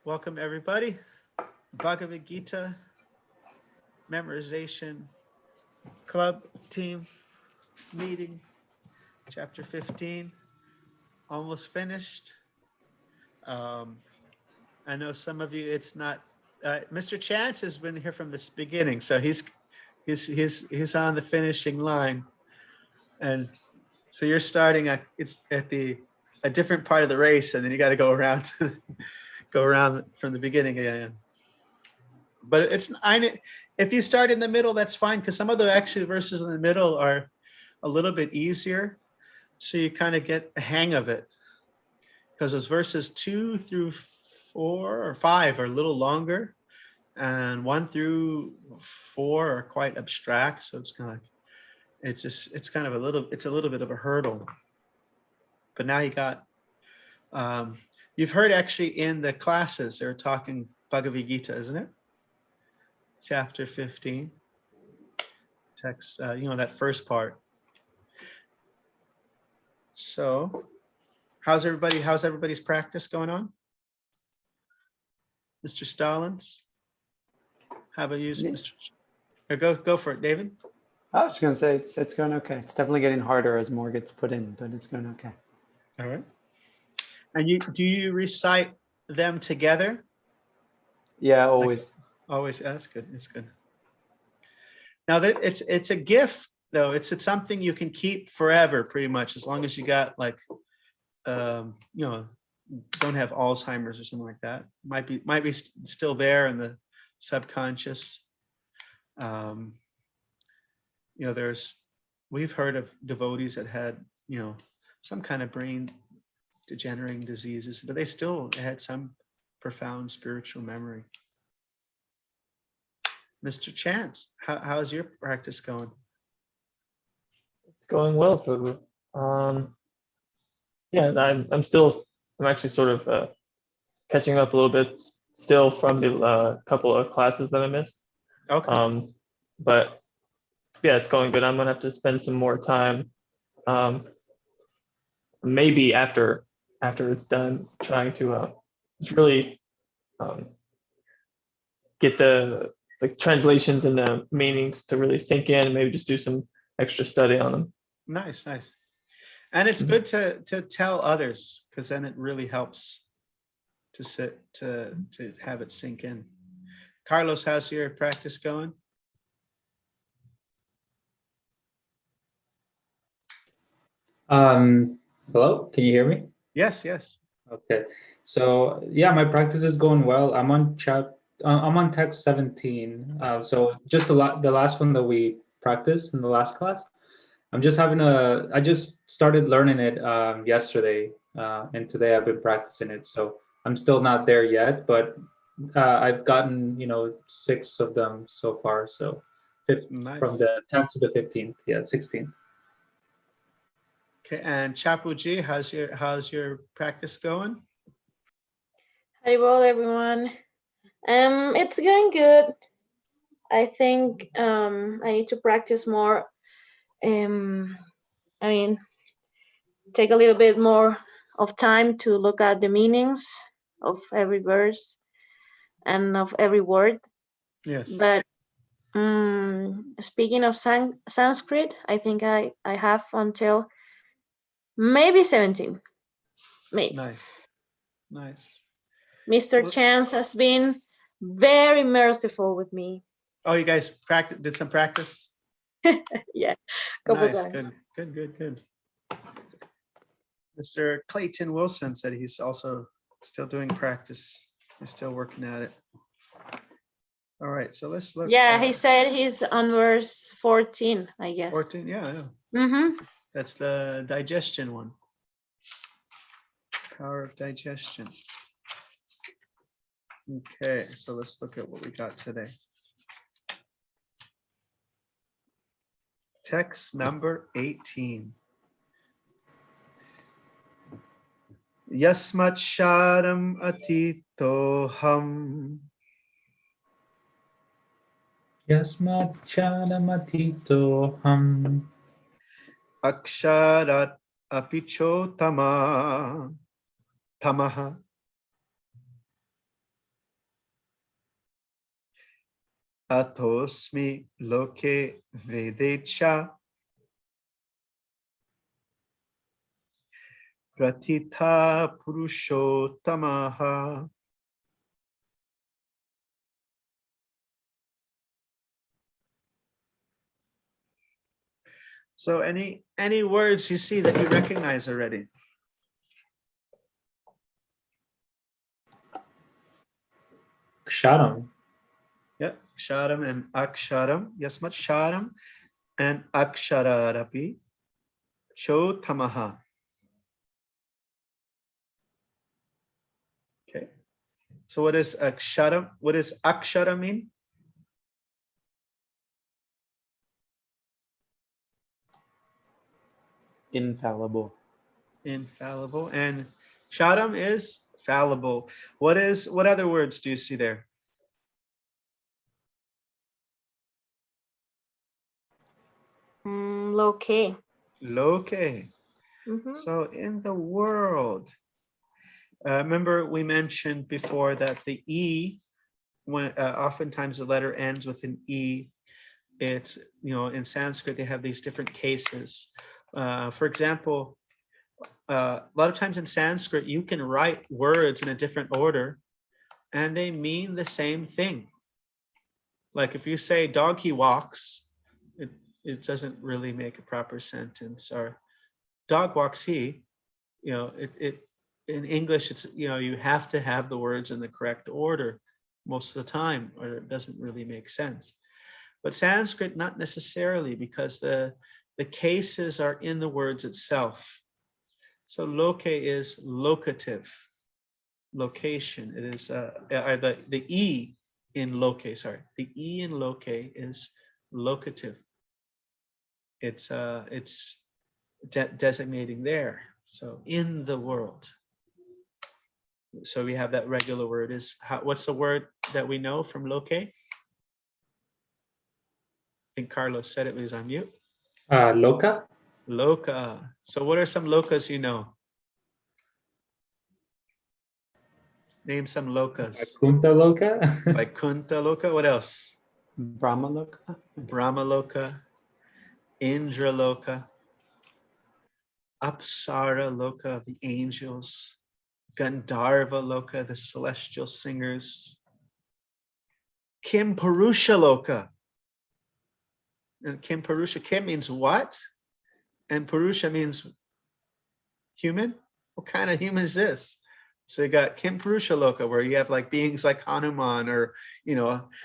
Welcome everybody. Bhagavad Gītā memorization club team meeting, chapter 15, almost finished. I know some of you, it's not. Mr. Chance has been here from this beginning, so he's on the finishing line, and so you're starting at a different part of the race, and then you got to go around from the beginning again. But if you start in the middle, that's fine, because some of the actually verses in the middle are a little bit easier, so you kind of get the hang of it. Because those verses 2 through 4 or 5 are a little longer, and 1 through 4 are quite abstract. So it's kind of a little bit of a hurdle. But now you got, you've heard actually in the classes, they're talking Bhagavad Gītā, isn't it? Chapter 15, text, that first part. So how's everybody's practice going on? Mr. Stallings? How about you, Mr. Or go for it, David. I was going to say it's going okay. It's definitely getting harder as more gets put in, but it's going okay. All right. And do you recite them together? Yeah, always. Always. That's good. It's good. Now that it's a gift, though. It's something you can keep forever, pretty much, as long as you got like, don't have Alzheimer's or something like that. Might be still there in the subconscious. We've heard of devotees that had, some kind of brain degenerating diseases, but they still had some profound spiritual memory. Mr. Chance, how's your practice going? It's going well, Prabhu. I'm actually sort of catching up a little bit still from the couple of classes that I missed. Okay. But yeah, it's going good. I'm gonna have to spend some more time, maybe after it's done, trying to just really get the translations and the meanings to really sink in, and maybe just do some extra study on them. Nice. And it's good to tell others, because then it really helps to have it sink in. Carlos, how's your practice going? Hello, can you hear me? Yes. Okay. So yeah, my practice is going well. I'm on text 17. So just the last one that we practiced in the last class. I just started learning it yesterday, and today I've been practicing it. So I'm still not there yet, but I've gotten 6 of them so far. So Nice. From the 10th to the 15th, 16th. Okay, and Chapuji, how's your practice going? Hello, everyone. It's going good. I think I need to practice more. Take a little bit more of time to look at the meanings of every verse and of every word. Yes. But speaking of Sanskrit, I think I have until maybe 17. Maybe. Nice. Mr. Chance has been very merciful with me. Oh, you guys did some practice? Yeah, couple times. Good. Mr. Clayton Wilson said he's also still doing practice. He's still working at it. All right, so let's look. Yeah, he said he's on verse 14, I guess. 14, yeah. Mm-hmm. That's the digestion one. Power of digestion. Okay, so let's look at what we got today. Text number 18. Yasmat sharam atitoham. Yasmat charamatoham. Aksharat apicho tamaha. atosmi loke vedecha pratitha purushottamaha. So any words you see that you recognize already? Ksharam. Yeah, ksharam and aksharam. Yasmat sharam and akshararapi. Chotamaha. Okay. So what is aksharam? What does akshara mean? Infallible. Infallible. And sharam is fallible. What other words do you see there? Loke. Loke. Mhm. So in the world, remember we mentioned before that the E, when oftentimes the letter ends with an E. It's, in Sanskrit they have these different cases. For example, a lot of times in Sanskrit you can write words in a different order and they mean the same thing. Like if you say dog he walks, it doesn't really make a proper sentence. Or dog walks he, it in English it's, you have to have the words in the correct order most of the time or it doesn't really make sense. But Sanskrit not necessarily, because the cases are in the words itself. So loke is locative, location. It is the E in loke, the E in loke is locative. It's designating there. So in the world. So we have that regular word is what's the word that we know from loke? I think Carlos said it, was on mute. Loka. Loka. So what are some lokas you know? Name some lokas. Vaikuntha Loka. Vaikuntha Loka. What else? Brahmaloka. Brahmaloka, Indra Loka, Apsara Loka of the angels, Gandharva Loka, the celestial singers, Kim Purusha Loka. And Kim Purusha, Kim means what? And Purusha means human. What kind of human is this? So you got Kim Purusha Loka, where you have like beings like Hanuman, or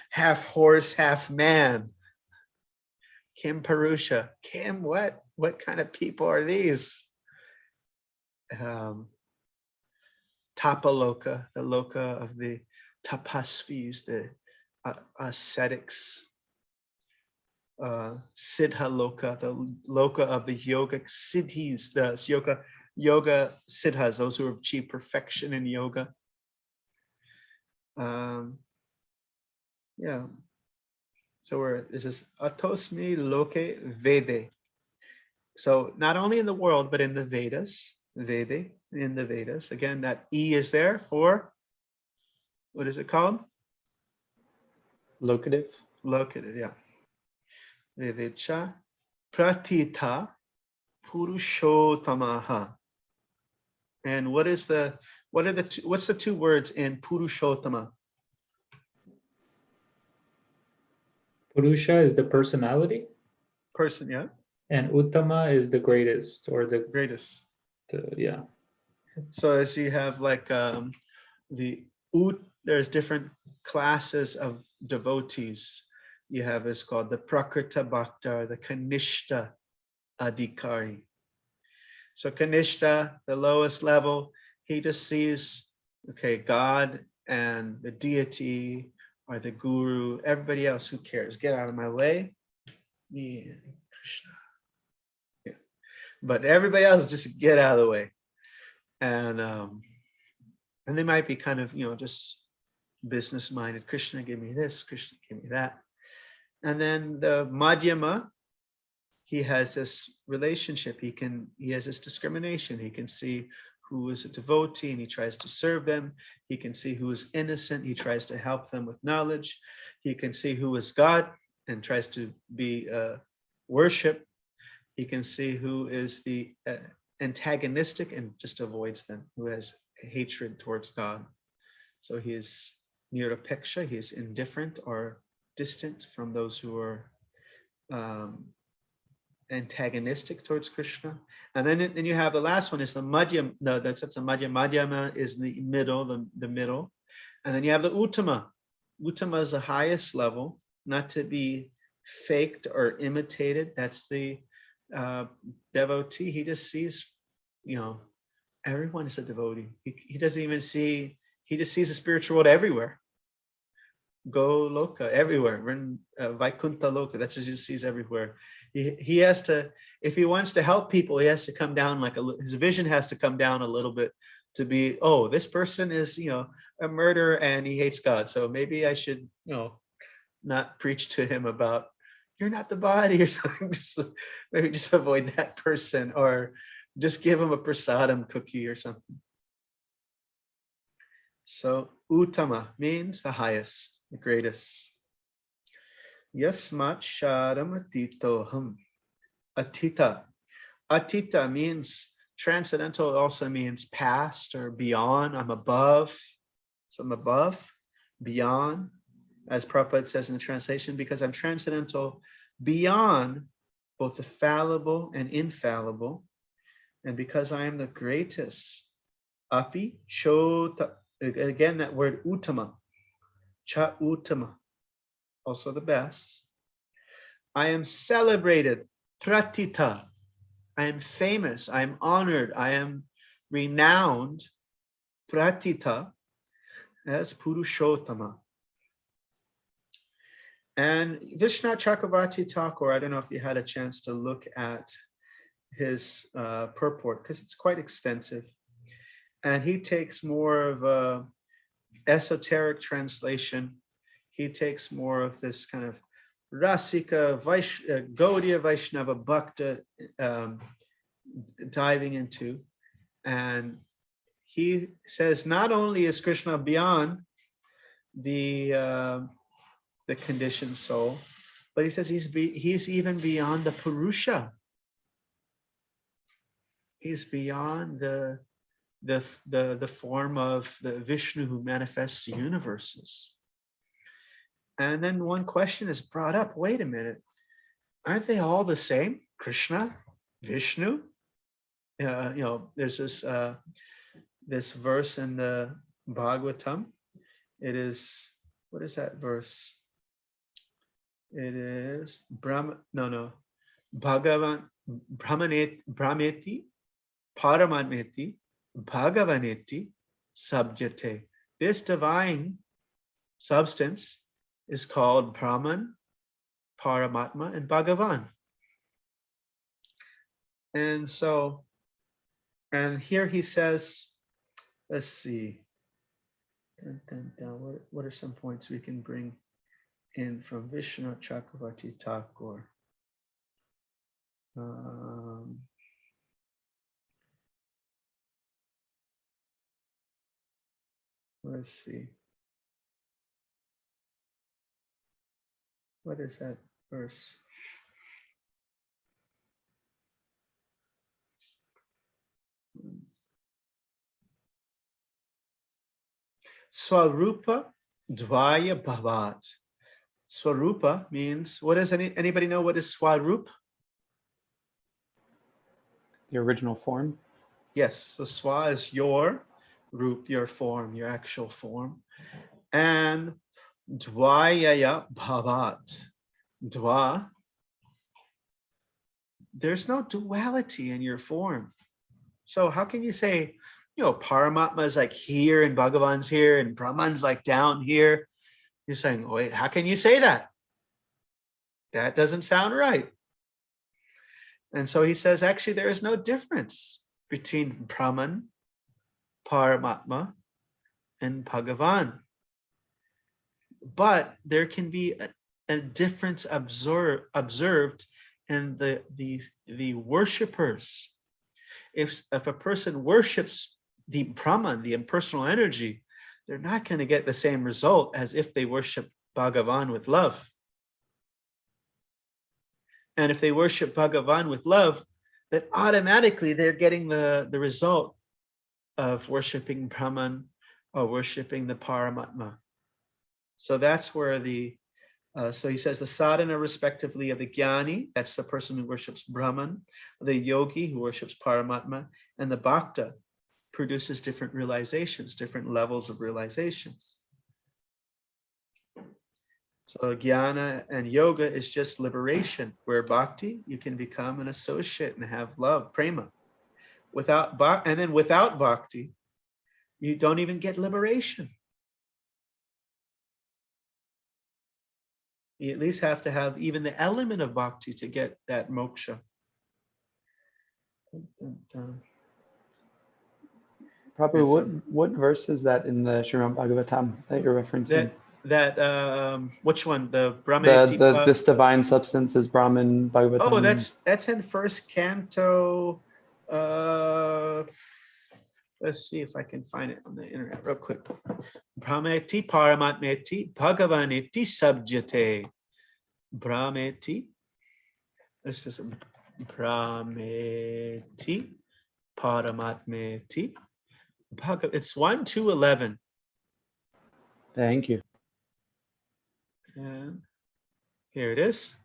half horse, half man. Kim Purusha. Kim, what? What kind of people are these? Tapaloka, the Loka of the tapasvis, the ascetics. Siddha Loka, the Loka of the yogic siddhis, the yoga siddhas, those who have achieved perfection in yoga. Yeah. So this is atosmi loke vede. So not only in the world, but in the Vedas, Vede, in the Vedas. Again, that E is there for, what is it called? Locative. Locative, yeah. Vedecha pratita purushottamaha. And what's the two words in purushottama? Purusha is the personality. Person, yeah. And Uttama is the greatest, or the Greatest. Yeah. So as you have like there's different classes of devotees. You have, it's called the Prakrita Bhakta, the Kanishta Adhikari. So Kanishta, the lowest level, he just sees, okay, God and the deity or the guru, everybody else, who cares? Get out of my way. Yeah, Krishna. Yeah. But everybody else, just get out of the way. And they might be kind of, just business minded. Krishna, give me this. Krishna, give me that. And then the Madhyama, he has this relationship. He has this discrimination. He can see who is a devotee and he tries to serve them. He can see who is innocent. He tries to help them with knowledge. He can see who is God and tries to be worship. He can see who is the antagonistic and just avoids them, who has hatred towards God. So he is nirapeksha, he is indifferent or distant from those who are antagonistic towards Krishna. And then you have the last one is the madhyam. No, that's a madhyam. Madhyama is the middle, the middle. And then you have the uttama. Uttama is the highest level, not to be faked or imitated. That's the devotee. He just sees, everyone is a devotee. He doesn't even see, he just sees the spiritual world everywhere. Go loka, everywhere. Vaikuntha loka, that's what he sees everywhere. He has to, if he wants to help people, he has to come down his vision has to come down a little bit to be, oh, this person is, a murderer and he hates God. So maybe I should, not preach to him about, you're not the body or something. Maybe just avoid that person or just give him a prasadam cookie or something. So uttama means the highest, the greatest. Yasmat sharam atitoham. Atita. Atita means transcendental, also means past or beyond. I'm above. So I'm above, beyond, as Prabhupada says in the translation, because I'm transcendental beyond both the fallible and infallible. And because I am the greatest. Api chota. Again, that word uttama. Cha uttama. Also the best. I am celebrated, pratita. I am famous, I am honored, I am renowned, pratita, as Purushottama. And Vishwanath Chakravarti Thakur, I don't know if you had a chance to look at his purport, because it's quite extensive. And he takes more of a esoteric translation. He takes more of this kind of Rasika, Gaudiya Vaishnava Bhakta diving into. And he says not only is Krishna beyond the conditioned soul, but he says he's even beyond the Purusha. He's beyond the form of the Vishnu who manifests the universes. And then one question is brought up, wait a minute, aren't they all the same? Krishna, Vishnu? There's this verse in the Bhagavatam. It is, what is that verse? It is Bhagavan, Brahmeti, Paramatmeti, Bhagavaneti, Sabjate. This divine substance is called Brahman, Paramatma, and Bhagavan. And so, and here he says, let's see, what are some points we can bring in from Vishwanath Chakravarti Thakur? Let's see. What is that verse? Swarupa Dvaya Bhavat. Swarupa means, what does anybody know what is Swarup? The original form. Yes, so Swa is your, Rup, your form, your actual form. And Dvayaya Bhavat. Dva, there's no duality in your form. So how can you say, Paramatma is like here and Bhagavan's here and Brahman's like down here? You're saying, wait, how can you say that? That doesn't sound right. And so he says, actually, there is no difference between Brahman, Paramatma, and Bhagavan. But there can be a difference observed in the worshippers. If a person worships the Brahman, the impersonal energy, they're not going to get the same result as if they worship Bhagavan with love. And if they worship Bhagavan with love, then automatically they're getting the result of worshiping Brahman or worshiping the Paramatma. So that's where so he says the sadhana respectively of the jnani, that's the person who worships Brahman, the yogi who worships Paramatma, and the bhakta produces different realizations, different levels of realizations. So jnana and yoga is just liberation, where bhakti, you can become an associate and have love, prema. Without bhakti, you don't even get liberation. You at least have to have even the element of bhakti to get that moksha. Prabhu, what verse is that in the Srimad Bhagavatam that you're referencing? Which one? The Brahma. This divine substance is Brahman Bhagavatam. Oh, that's in first canto. Let's see if I can find it on the internet real quick. Brahmeti Paramatmeti Bhagavaniti Sabjate. Brahmeti. Let's just Brahmeti Paramatmeti. It's 1-11. Thank you. And here it is.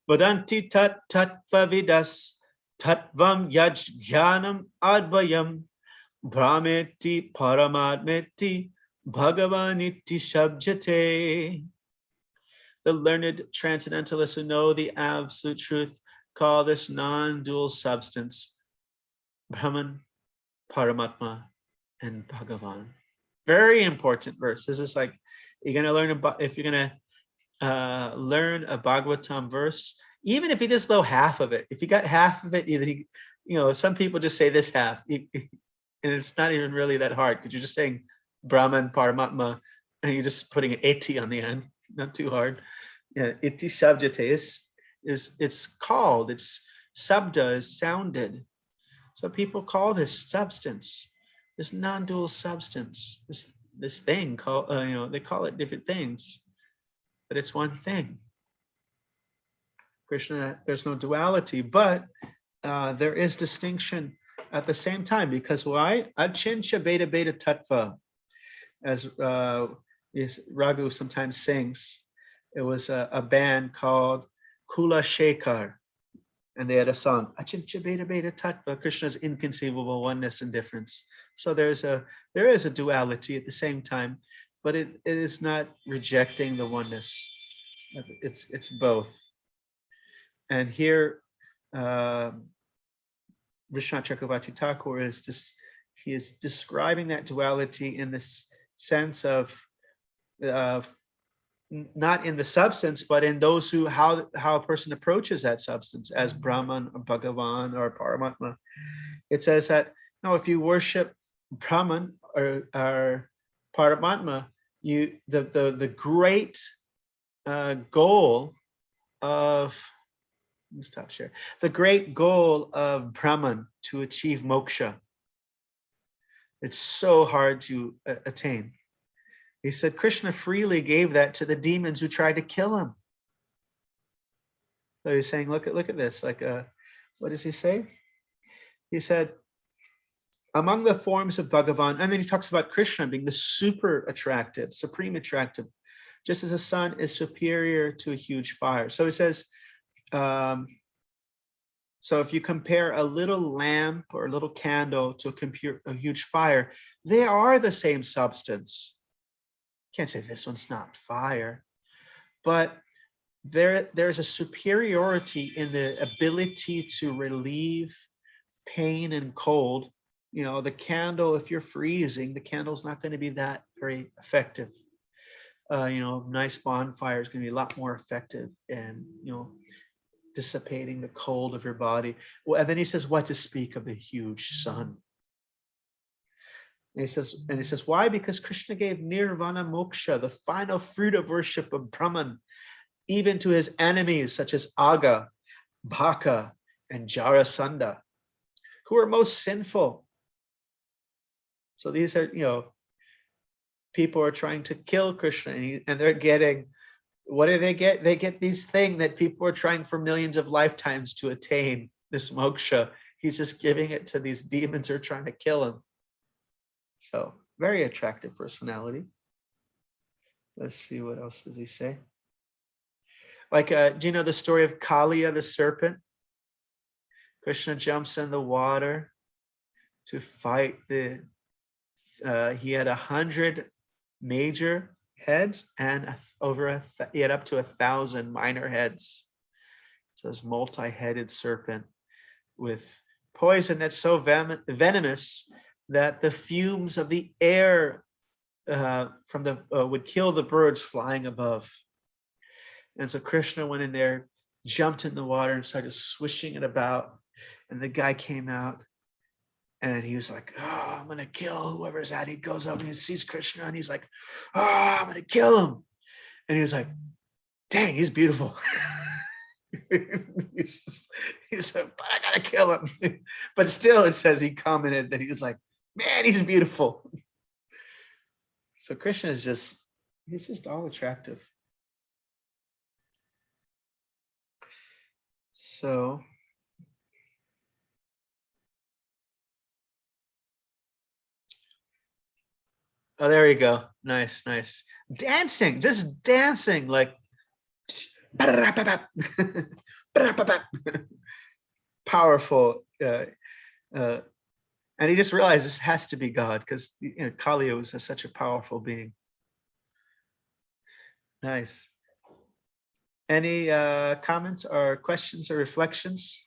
Vadanti tat tattvavidas tattvam yaj jnanam advayam brahmeti paramatmeti bhagavaniti shabjate. The learned transcendentalists who know the absolute truth call this non-dual substance Brahman, Paramatma, and Bhagavan. Very important verse. This is like, you're going to learn about, if you're going to learn a Bhagavatam verse, even if you just know half of it, if you got half of it, some people just say this half, and it's not even really that hard because you're just saying Brahman, Paramatma, and you're just putting an eti on the end, not too hard. Iti sabjate is it's called, it's sabda is sounded. So people call this substance, this non-dual substance, this thing called, they call it different things, but it's one thing. Krishna, there's no duality, but there is distinction at the same time, because why? Achincha beta beta tattva, as Raghu sometimes sings. It was a band called Kula Shekhar, and they had a song, Achincha beta beta tattva, Krishna's inconceivable oneness and difference. So there is a duality at the same time, but it is not rejecting the oneness. It's both. And here, Vishwanath Chakravarti Thakur is describing that duality in this sense of not in the substance, but in those how a person approaches that substance as Brahman or Bhagavan or Paramatma. It says that if you worship Brahman or Paramatma, the great goal of the great goal of Brahman to achieve moksha, it's so hard to attain. He said Krishna freely gave that to the demons who tried to kill him. So he's saying, look at this. Like, what does he say? He said, among the forms of Bhagavan, and then he talks about Krishna being the super attractive, supreme attractive, just as a sun is superior to a huge fire. So he says, so if you compare a little lamp or a little candle to a huge fire, they are the same substance. Can't say this one's not fire, but there's a superiority in the ability to relieve pain and cold. The candle, if you're freezing, the candle's not going to be that very effective. Nice bonfire is going to be a lot more effective and dissipating the cold of your body. Well, and then he says, what to speak of the huge sun? And he says, why? Because Krishna gave nirvana moksha, the final fruit of worship of Brahman, even to his enemies such as Aga, Bhaka, and Jarasandha, who are most sinful. So these are, people are trying to kill Krishna, and they're getting, what do they get? They get these things that people are trying for millions of lifetimes to attain, this moksha. He's just giving it to these demons who are trying to kill him. So very attractive personality. Let's see, what else does he say? Like, do you know the story of Kaliya, the serpent? Krishna jumps in the water to fight he had 100 major heads and he had up to 1,000 minor heads. So this multi-headed serpent with poison that's so venomous that the fumes of the air from the would kill the birds flying above. And so Krishna went in there, jumped in the water and started swishing it about. And the guy came out and he was like, "Oh, I'm going to kill whoever's at." He goes up and he sees Krishna and he's like, "Oh, I'm going to kill him." And he was like, "Dang, he's beautiful." he's like, "But I got to kill him." But still, it says he commented that he's like, "Man, he's beautiful." So Krishna is he's just all attractive. So oh, there you go. Nice. Dancing, just dancing like powerful. And he just realized this has to be God because Kaliya was such a powerful being. Nice. Any comments or questions or reflections?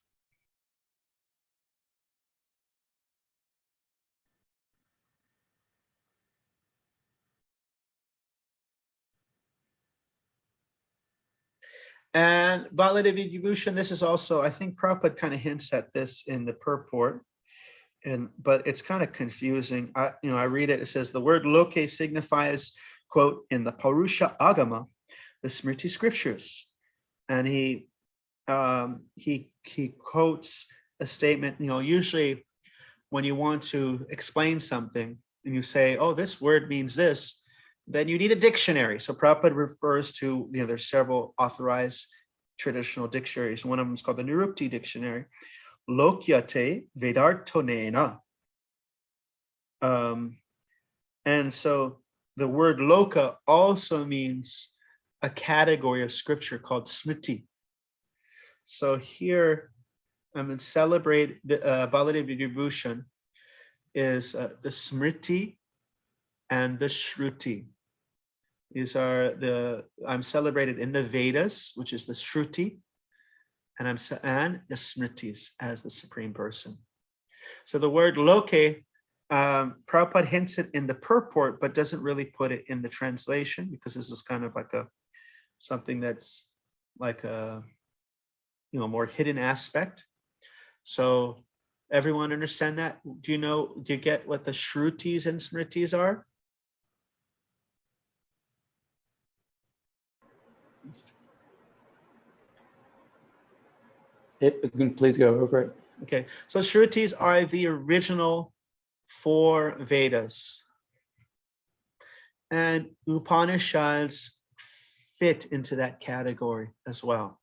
And Bhagavad Gītā, this is also, I think Prabhupada kind of hints at this in the purport, but it's kind of confusing. I read it. It says the word loke signifies, quote, in the Purusha Agama, the Smriti scriptures, and he quotes a statement. Usually when you want to explain something and you say, "Oh, this word means this," then you need a dictionary. So Prabhupada refers to, there's several authorized traditional dictionaries. One of them is called the Nirupti Dictionary. Lokyate Vedartonena. And so the word loka also means a category of scripture called smriti. So here I'm going to celebrate the Baladev Vibhushan is the smriti and the shruti. These are I'm celebrated in the Vedas, which is the Shruti, and the Smritis as the Supreme Person. So the word loke, Prabhupada hints it in the purport, but doesn't really put it in the translation because this is kind of like something that's like a more hidden aspect. So everyone understand that? Do you get what the Shrutis and Smritis are? Please go over it. Okay, so Shrutis are the original 4 Vedas. And Upanishads fit into that category as well,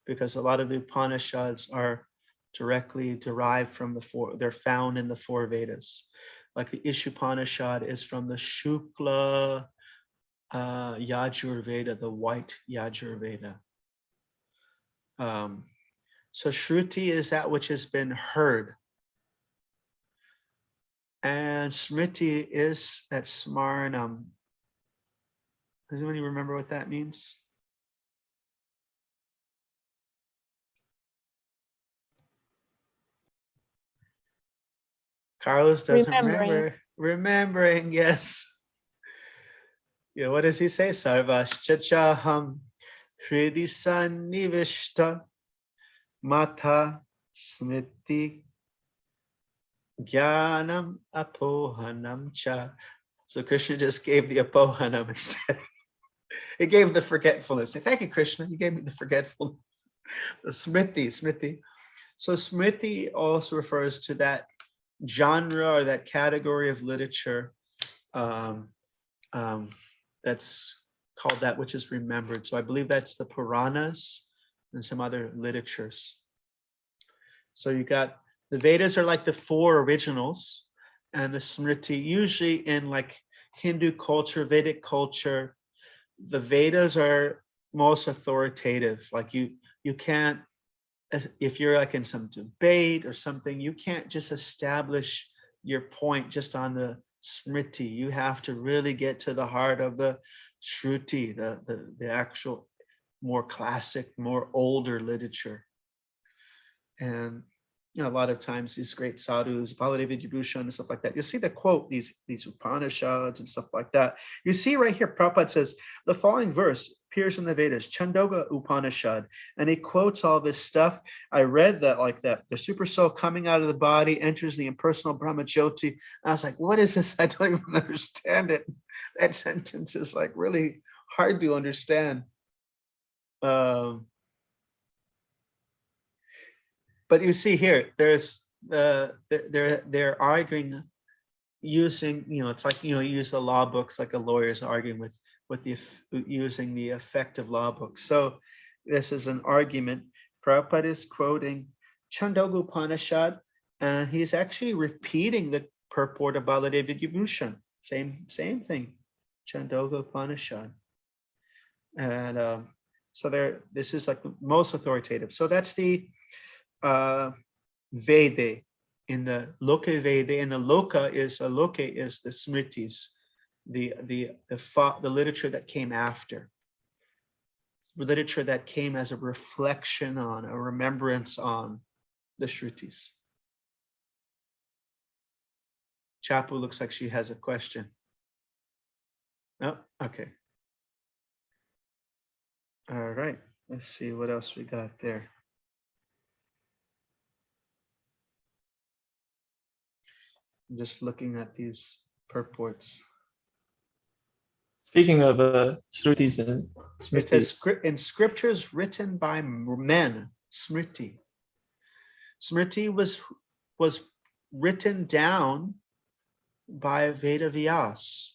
because a lot of the Upanishads are directly derived from they're found in the 4 Vedas. Like the Ishupanishad is from the Shukla Yajurveda, the white Yajurveda. So Shruti is that which has been heard. And Smriti is that Smaranam. Does anybody remember what that means? Carlos doesn't remember. Remembering, yes. Yeah, what does he say? Sarvashchachaham Hridi Sannivishta Mata Smriti Jnanam Apohanam Cha. So Krishna just gave the apohanam instead. He gave the forgetfulness. Thank you, Krishna. You gave me the forgetfulness. The smriti. So smriti also refers to that genre or that category of literature that's called that which is remembered. So I believe that's the Puranas and some other literatures. So you got the Vedas are like the 4 originals, and the Smriti, usually in like Hindu culture, Vedic culture, the Vedas are most authoritative. Like you can't, if you're like in some debate or something, you can't just establish your point just on the Smriti. You have to really get to the heart of the Shruti, the actual more classic, more older literature. And you know, a lot of times these great sadhus, Bhagavad Gītā and stuff like that, you'll see the quote, these Upanishads and stuff like that. You see right here, Prabhupada says, the following verse appears in the Vedas, Chandogya Upanishad, and he quotes all this stuff. I read that like that. The super soul coming out of the body enters the impersonal Brahmajyoti. I was like, what is this? I don't even understand it. That sentence is like really hard to understand. But you see here, there's they're arguing using, you know, it's like, you know, you use the law books like a lawyer's arguing with the using the effective law books. So this is an argument. Prabhupada is quoting Chandogya Upanishad, and he's actually repeating the purport of Baladev Vidyabhushan. Same thing, Chandogya Upanishad. And so there, this is like the most authoritative. So that's the Veda. In the Loka Veda, and the Loka is the Smritis, the literature that came after, the literature that came as a reflection on, a remembrance on the Shrutis. Chapu looks like she has a question. Oh, okay. All right, let's see what else we got there. I'm just looking at these purports. Speaking of Shrutis and It says Smritis, in scriptures written by men, Smriti. Smriti was written down by Veda Vyas,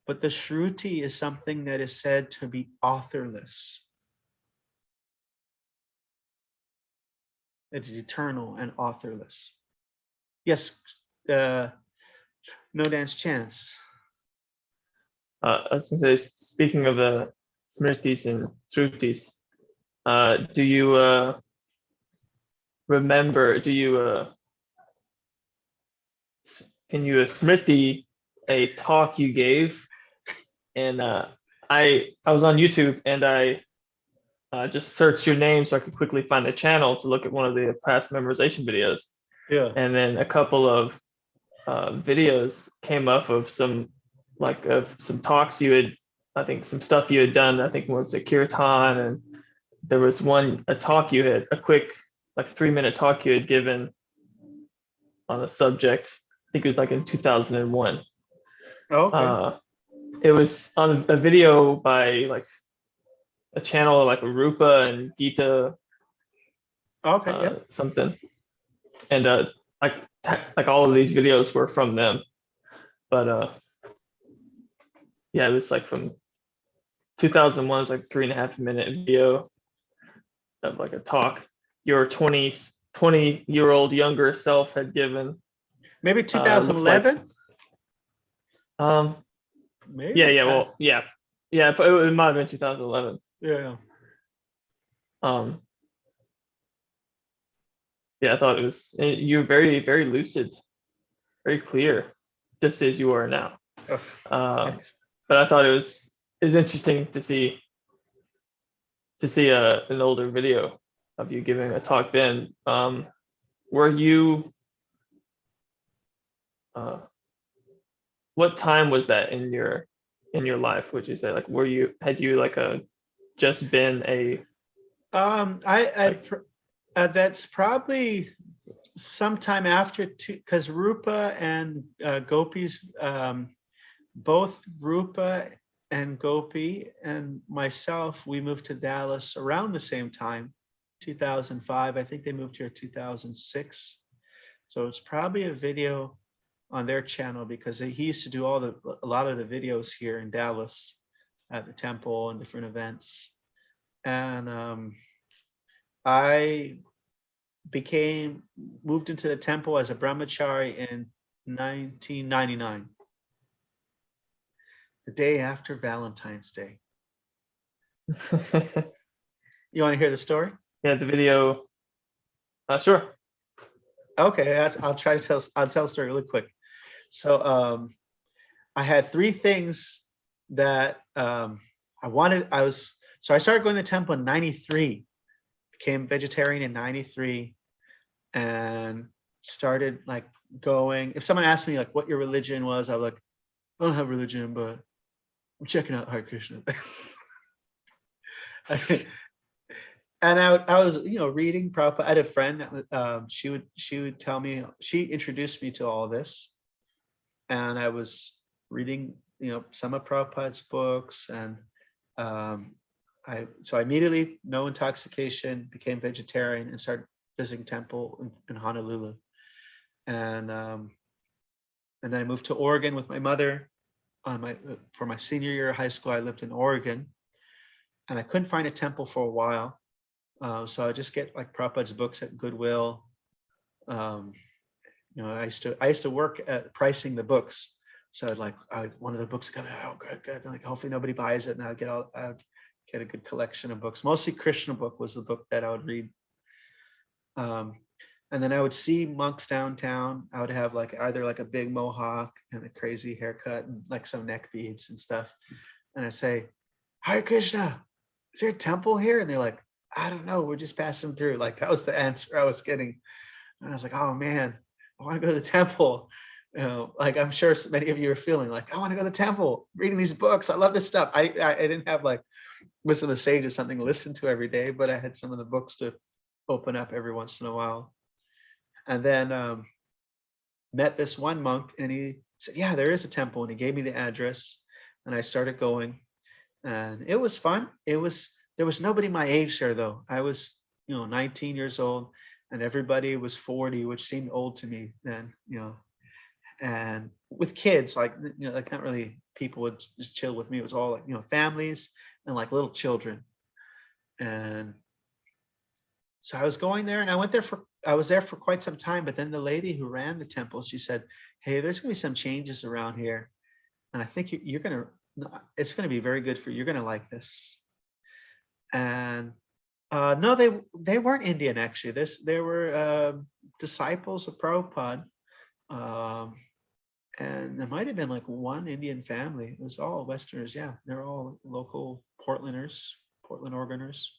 but the Shruti is something that is said to be authorless. It is eternal and authorless. Yes, no dance chance. I was going to say, speaking of the Smritis and Shrutis, do you remember, can you Smriti a talk you gave? And I was on YouTube, and I just searched your name so I could quickly find the channel to look at one of the past memorization videos. Yeah. And then a couple of videos came up of some talks you had, I think some stuff you had done. I think it was a kirtan, and there was a talk you had, a quick like 3-minute talk you had given on a subject. I think it was like in 2001. Oh, okay. It was on a video by like a channel like Rupa and Gita, Okay, yeah. something, and like all of these videos were from them, but yeah, it was like from 2001. It's like 3.5-minute video of like a talk your 20-year-old younger self had given. Maybe 2011. Maybe. Yeah. Well, yeah. It might have been 2011. Yeah. Yeah, I thought you were very, very lucid, very clear, just as you are now. But I thought it was interesting to see an older video of you giving a talk then. Were you what time was that in your life, would you say? Like, had you like just been a that's probably sometime after because Rupa and Gopis, both Rupa and Gopi and myself, we moved to Dallas around the same time, 2005. I think they moved here 2006. So it's probably a video on their channel, because he used to do a lot of the videos here in Dallas at the temple and different events. And I moved into the temple as a brahmachari in 1999, the day after Valentine's Day. You want to hear the story? Yeah, the video. Sure. Okay, I'll tell a story really quick. So I had three things that I wanted. So I started going to the temple in 93, became vegetarian in 93, and started like going. If someone asked me like what your religion was, I was like, I don't have religion, but I'm checking out Hare Krishna. And I was, reading Prabhupada. I had a friend that she would tell me, she introduced me to all this, and I was reading, some of Prabhupada's books, and I immediately, no intoxication, became vegetarian and started visiting temple in Honolulu, and then I moved to Oregon with my mother. For my senior year of high school, I lived in Oregon, and I couldn't find a temple for a while. So I just get like Prabhupada's books at Goodwill. I used to work at pricing the books. So one of the books would come out, oh, good. And like, hopefully nobody buys it, and I'd get a good collection of books. Mostly Krishna book was the book that I would read. And then I would see monks downtown. I would have like either like a big mohawk and a crazy haircut and like some neck beads and stuff. And I'd say, Hare Krishna, is there a temple here? And they're like, I don't know, we're just passing through. Like that was the answer I was getting. And I was like, oh man, I want to go to the temple. Like I'm sure many of you are feeling like, I want to go to the temple, reading these books. I love this stuff. I didn't have like Wisdom of Sages, something to listen to every day, but I had some of the books to open up every once in a while. And then met this one monk, and he said, yeah, there is a temple. And he gave me the address, and I started going, and it was fun. There was nobody my age there though. I was, 19 years old, and everybody was 40, which seemed old to me then, and with kids, like, like not really people would just chill with me. It was all like, families and like little children. And so I was going there, and I was there for quite some time, but then the lady who ran the temple, she said, hey, there's gonna be some changes around here, and I think it's gonna be very good for you. You're gonna like this. And no, they weren't Indian actually. They were disciples of Prabhupada, and there might have been like one Indian family. It was all Westerners. Yeah, they're all local Portland Oregoners,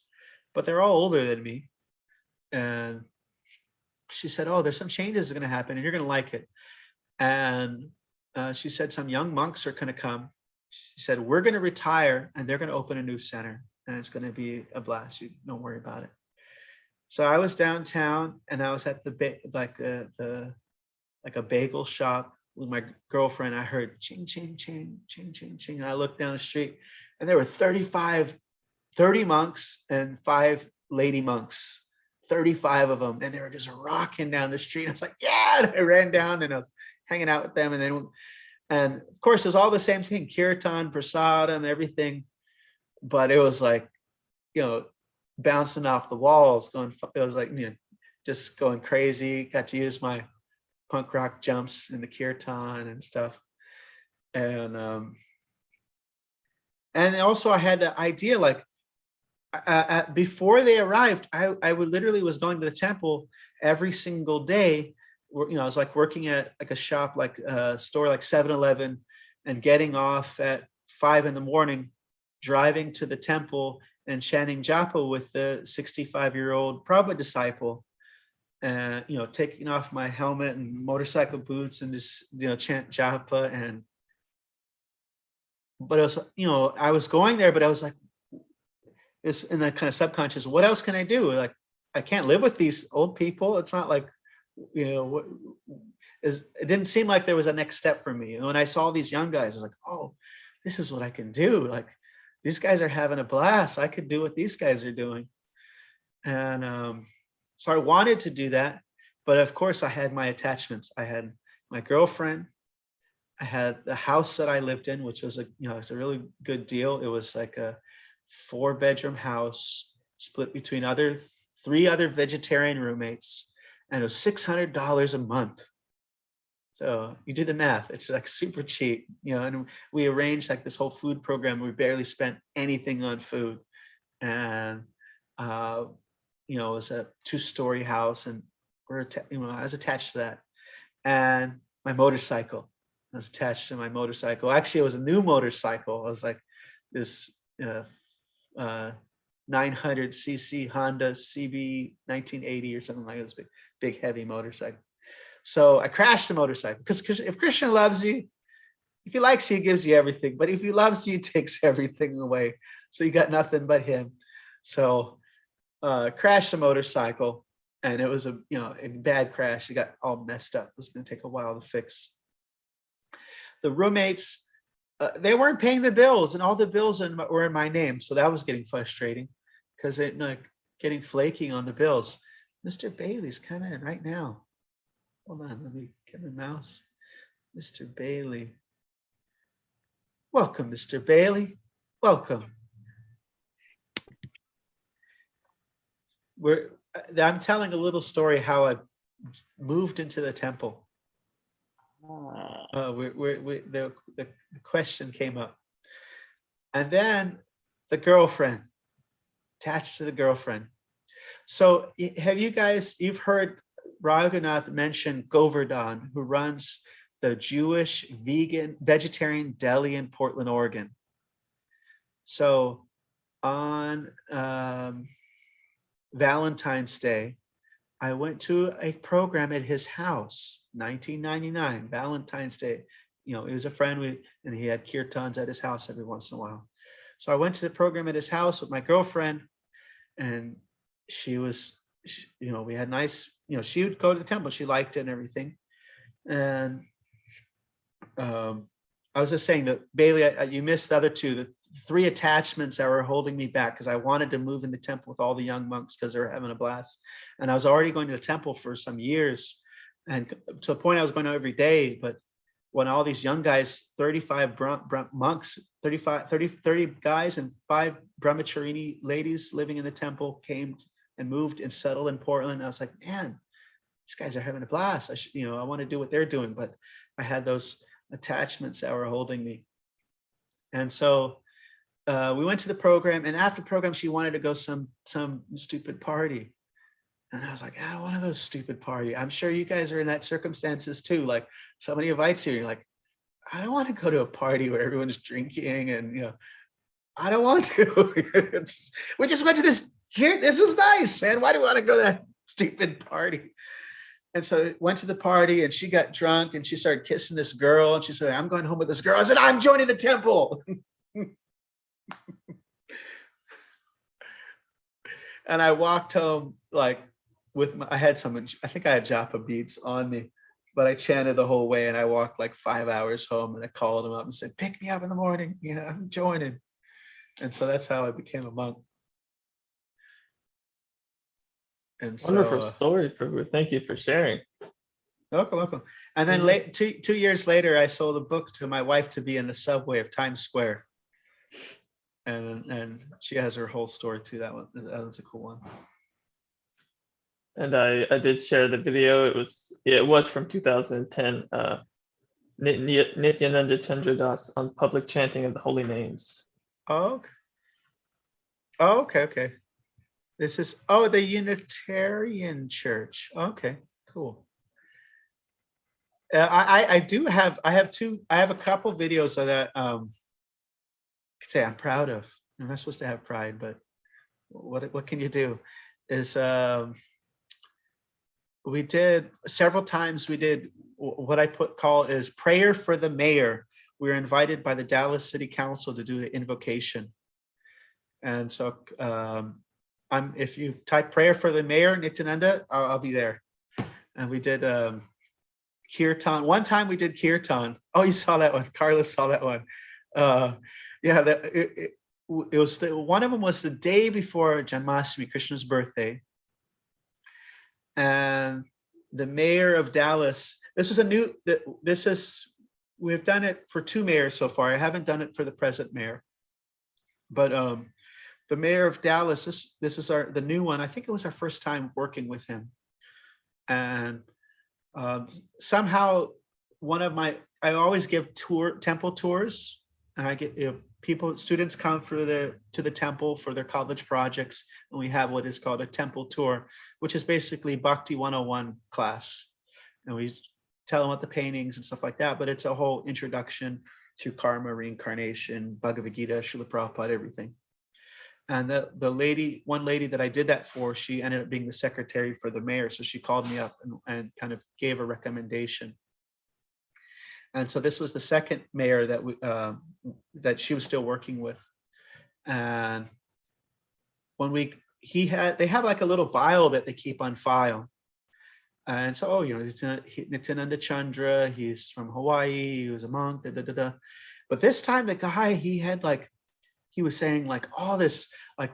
but they're all older than me. And she said, oh, there's some changes that are going to happen, and you're going to like it. And she said some young monks are going to come. She said, we're going to retire, and they're going to open a new center, and it's going to be a blast. You don't worry about it. So I was downtown, and I was at a bagel shop with my girlfriend. I heard ching, ching, ching, ching, ching, ching. And I looked down the street, and there were 30 monks and 5 lady monks, 35 of them. And they were just rocking down the street. I was like, yeah. And I ran down, and I was hanging out with them. And of course, it was all the same thing, kirtan, prasada, and everything. But it was like, bouncing off the walls, it was like, just going crazy. Got to use my punk rock jumps in the kirtan and stuff. And also I had the idea, like, before they arrived, I literally was going to the temple every single day. I was like working at like a shop, like a store like 7-Eleven, and getting off at 5 a.m, driving to the temple and chanting japa with the 65-year-old Prabhupada disciple, and taking off my helmet and motorcycle boots and just chant japa. But it was, I was going there, but I was like, it's in that kind of subconscious, what else can I do? Like, I can't live with these old people. It's not like, it didn't seem like there was a next step for me. And when I saw these young guys, I was like, oh, this is what I can do. Like, these guys are having a blast. I could do what these guys are doing. And so I wanted to do that. But of course, I had my attachments. I had my girlfriend. I had the house that I lived in, which was it's a really good deal. It was like a 4-bedroom house split between three other vegetarian roommates, and it was $600 a month. So you do the math, it's like super cheap, and we arranged like this whole food program. We barely spent anything on food. And, it was a 2-story house, and I was attached to that. And my motorcycle, I was attached to my motorcycle. Actually, it was a new motorcycle. It was like this 900cc Honda CB 1980 or something like this, big heavy motorcycle. So I crashed the motorcycle, because if Krishna loves you, if he likes you, he gives you everything. But if he loves you, he takes everything away. So you got nothing but him. So crashed the motorcycle, and it was a bad crash. It got all messed up. It was going to take a while to fix. The roommates, they weren't paying the bills, and all the bills were in my name. So that was getting frustrating, because they getting flaky on the bills. Mr. Bailey's coming in right now. Hold on, let me get my mouse. Mr. Bailey. Welcome, Mr. Bailey. Welcome. I'm telling a little story how I moved into the temple. The question came up. And then the girlfriend, attached to the girlfriend. So have you've heard Raghunath mention Govardhan, who runs the Jewish vegetarian deli in Portland, Oregon. So on Valentine's Day, I went to a program at his house, 1999, Valentine's Day. He was a friend, and he had kirtans at his house every once in a while. So I went to the program at his house with my girlfriend, and we had nice, she would go to the temple. She liked it and everything. And I was just saying that, Bailey, you missed the other two, the 3 attachments that were holding me back, because I wanted to move in the temple with all the young monks because they were having a blast. And I was already going to the temple for some years, and to a point I was going every day. But when all these young guys, 35 monks, 30 guys and 5 brahmacharini ladies living in the temple came and moved and settled in Portland, I was like, man, these guys are having a blast. I want to do what they're doing. But I had those attachments that were holding me. And so we went to the program, and after the program, she wanted to go some stupid party. And I was like, I don't want to go stupid party. I'm sure you guys are in that circumstances too. Like, somebody invites you, you're like, I don't want to go to a party where everyone's drinking, and I don't want to. We just went to this was nice, man. Why do we want to go to that stupid party? And so went to the party, and she got drunk, and she started kissing this girl, and she said, I'm going home with this girl. I said, I'm joining the temple. And I walked home like I had I think I had japa beads on me, but I chanted the whole way, and I walked like 5 hours home, and I called him up and said, pick me up in the morning. I'm joining. And so that's how I became a monk. And wonderful story, Prabhu. Thank you for sharing. Welcome. And then 2 years later, I sold a book to my wife to be in the subway of Times Square. And she has her whole story too. That was a cool one. And I did share the video. It was from 2010. Nityananda Chandradas on public chanting of the holy names. Oh, okay. This is the Unitarian Church. Okay, cool. I have a couple videos that I could say I'm proud of. I'm not supposed to have pride, but what can you do? Is we did several times. We did what I call is prayer for the mayor. We were invited by the Dallas City Council to do the invocation, and so if you type prayer for the mayor Nityananda, I'll be there. And we did kirtan. One time we did kirtan. Oh, you saw that one. Carlos saw that one. It was one of them was the day before Janmashtami, Krishna's birthday. And the mayor of Dallas. This is a new. We've done it for 2 mayors so far. I haven't done it for the present mayor, but the mayor of Dallas. This was the new one. I think it was our first time working with him, and somehow I always give temple tours, and I get students come to the temple for their college projects, and we have what is called a temple tour, which is basically Bhakti 101 class, and we tell them about the paintings and stuff like that, but it's a whole introduction to karma, reincarnation, Bhagavad Gītā, Srila Prabhupada, everything. And one lady that I did that for, she ended up being the secretary for the mayor, so she called me up and kind of gave a recommendation. And so this was the second mayor that she was still working with. And they have like a little bio that they keep on file. And so, Nityananda Chandra, he's from Hawaii, he was a monk, But this time the guy, he was saying like all this, like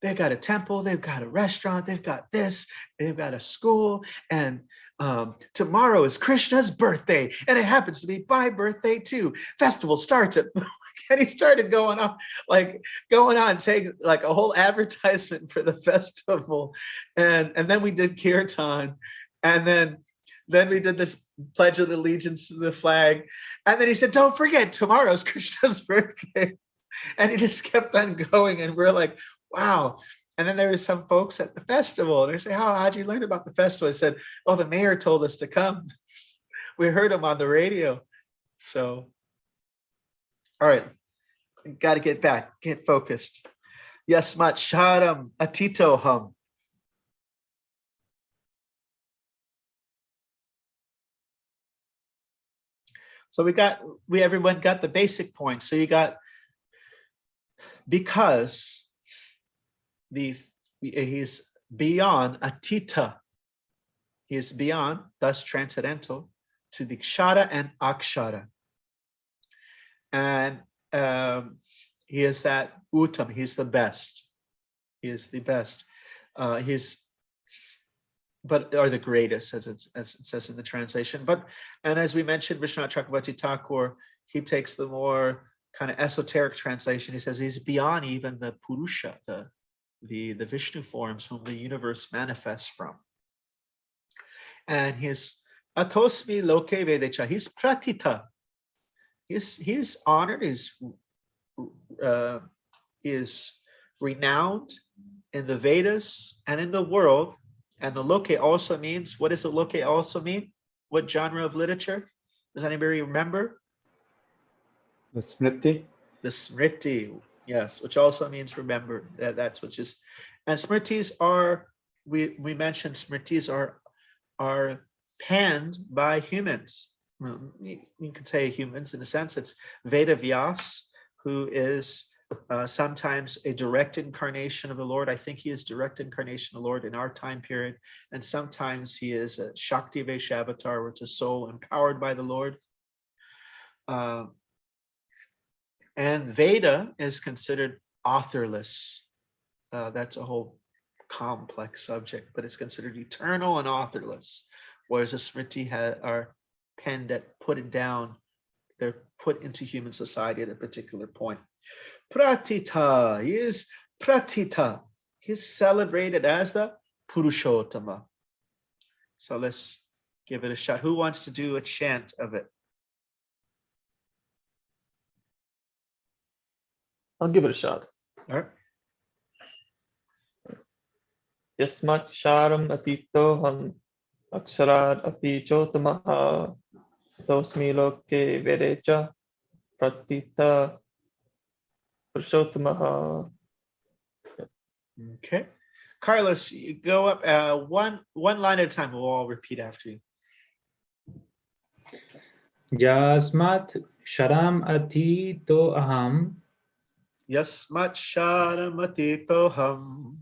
they've got a temple, they've got a restaurant, they've got this, they've got a school, and tomorrow is Krishna's birthday, and it happens to be my birthday too. Festival starts at, and he started going on, saying like a whole advertisement for the festival, and then we did kirtan, and then we did this pledge of allegiance to the flag, and then he said, "Don't forget, tomorrow's Krishna's birthday," and he just kept on going, and we're like, wow. And then there was some folks at the festival, and they say, how'd you learn about the festival? I said, oh, the mayor told us to come. We heard him on the radio. So, all right, got to get focused. Yasmat sharam atitoham. So everyone got the basic points. So you got, because he's beyond atita, he is beyond, thus transcendental, to the kshara and akshara, and he is that uttam, he's the best, or the greatest, as it says in the translation. And as we mentioned, Vishwanath Chakravarti Thakur, he takes the more kind of esoteric translation. He says he's beyond even the Purusha, the Vishnu forms whom the universe manifests from. And his atosmi loke vedecha, he's pratita. He's honored, is renowned in the Vedas and in the world. And the loke also means, what does the loke also mean? What genre of literature? Does anybody remember? The Smriti. The Smriti, yes, which also means remember. That's which is, and Smritis are, we mentioned Smritis are penned by humans. You could say humans in a sense. It's Veda Vyas, who is sometimes a direct incarnation of the Lord. I think he is direct incarnation of the Lord in our time period. And sometimes he is a Shakti Vaishyavatar, which is a soul empowered by the Lord. And Veda is considered authorless. That's a whole complex subject, but it's considered eternal and authorless. Whereas the Smriti are penned put it down. They're put into human society at a particular point. Pratita, he is Pratita. He's celebrated as the Purushottama. So let's give it a shot. Who wants to do a chant of it? I'll give it a shot. All right. Yasmat sharam atitoham aksharad api chotamaha tosmi loke vedecha pratita purushotamaha. Okay. Carlos, you go up one line at a time. We'll all repeat after you. Yasmat sharam atito aham Yasmat sharam atitoham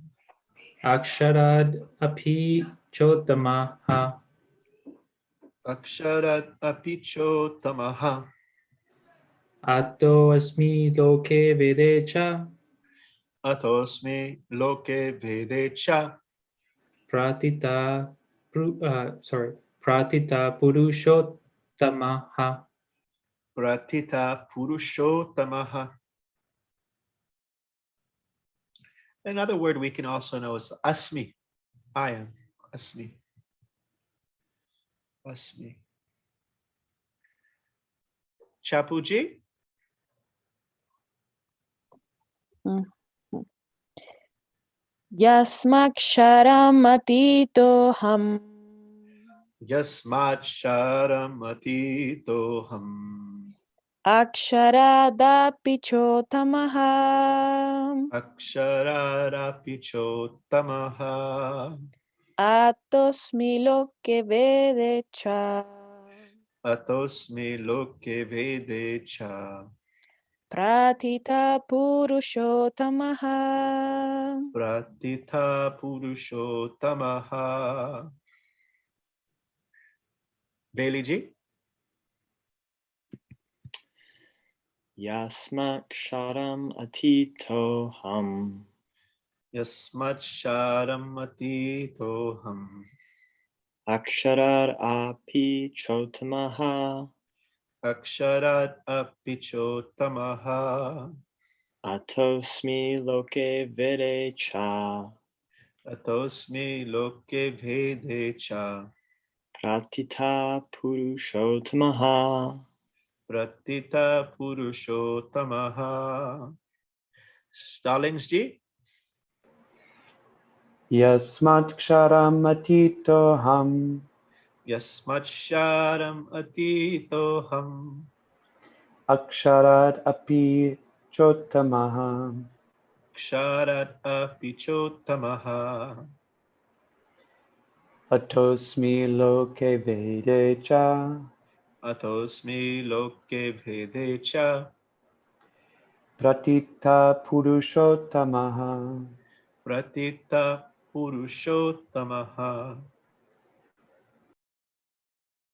aksharad api chotamaha aksharat apichotamaha ato asmi loke vedecha atosmi loke vedecha pratita Pratita Purushottamaha. Pratita Purushotamaha. Another word we can also know is Asmi. I am. Asmi. Asmi. Chapuji? Yasmaksharam Yasmaksharam Aksharaadapi chotamaha Aksharaadapi chotamaha Atosmi loke vede cha Atosmi loke vede cha Pratita purushotamaha Pratitha Purushotamaha. Bailey-ji? Yasmaksharam atitoham. Yasmaksharam atitoham. Aksharar api chotamaha. Aksharat apichotamaha. Atosmi loke vede cha. Atosmi loke vede cha. Pratita purushotamaha. Pratita Purushotamaha. Stallings-ji? Yasmaksharam atitoham. Yasmaksharam atitoham. Aksharat api chotamaha. Ksharat apichotamaha. Atosmi loke vede cha. Atosmi loke vede cha. Pratita purushotamaha. Pratita Purushotamaha.